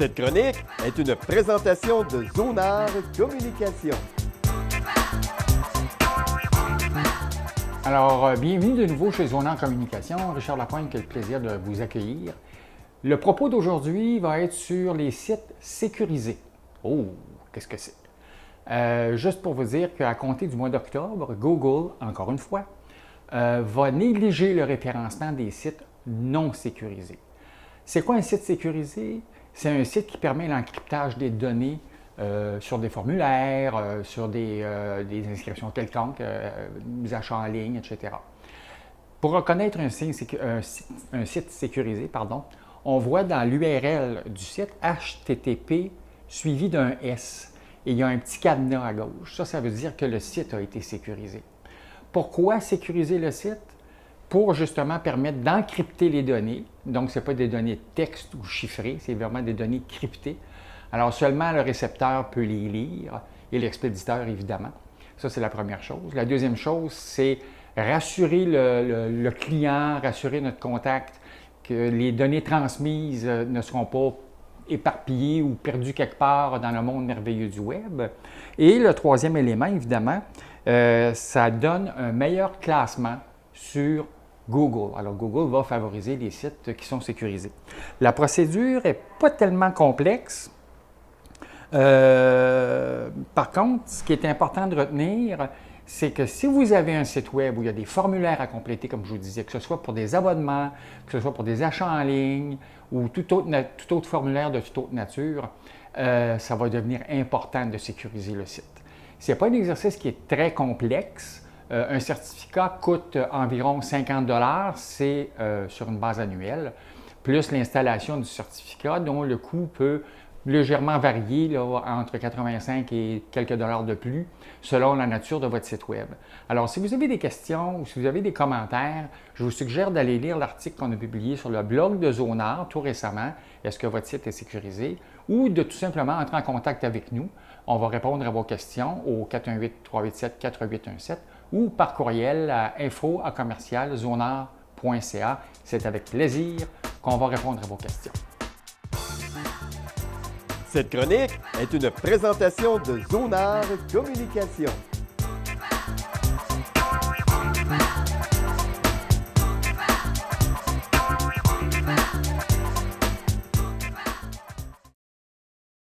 Cette chronique est une présentation de Zonard Communication. Alors, bienvenue de nouveau chez Zonard Communication. Richard Lapointe qui a le plaisir de vous accueillir. Le propos d'aujourd'hui va être sur les sites sécurisés. Oh, qu'est-ce que c'est? Juste pour vous dire qu'à compter du mois d'octobre, Google, encore une fois, va négliger le référencement des sites non sécurisés. C'est quoi un site sécurisé? C'est un site qui permet l'encryptage des données sur des formulaires, sur des inscriptions quelconques, des achats en ligne, etc. Pour reconnaître un site sécurisé, on voit dans l'URL du site HTTP suivi d'un S. Et il y a un petit cadenas à gauche. Ça veut dire que le site a été sécurisé. Pourquoi sécuriser le site? Pour justement permettre d'encrypter les données. Donc, ce n'est pas des données texte ou chiffrées, c'est vraiment des données cryptées. Alors, seulement le récepteur peut les lire et l'expéditeur, évidemment. Ça, c'est la première chose. La deuxième chose, c'est rassurer le client, rassurer notre contact que les données transmises ne seront pas éparpillées ou perdues quelque part dans le monde merveilleux du Web. Et le troisième élément, évidemment, ça donne un meilleur classement sur Google. Alors, Google va favoriser les sites qui sont sécurisés. La procédure n'est pas tellement complexe. Par contre, ce qui est important de retenir, c'est que si vous avez un site Web où il y a des formulaires à compléter, comme je vous disais, que ce soit pour des abonnements, que ce soit pour des achats en ligne ou tout autre formulaire de toute autre nature, ça va devenir important de sécuriser le site. Ce n'est pas un exercice qui est très complexe. Un certificat coûte environ 50 $, c'est sur une base annuelle, plus l'installation du certificat dont le coût peut légèrement varier là, entre 85 et quelques dollars de plus selon la nature de votre site Web. Alors, si vous avez des questions ou si vous avez des commentaires, je vous suggère d'aller lire l'article qu'on a publié sur le blog de Zonard tout récemment, Est-ce que votre site est sécurisé? Ou de tout simplement entrer en contact avec nous. On va répondre à vos questions au 418-387-4817 ou par courriel à info@zonard.ca. C'est avec plaisir qu'on va répondre à vos questions. Cette chronique est une présentation de Zonard Communication.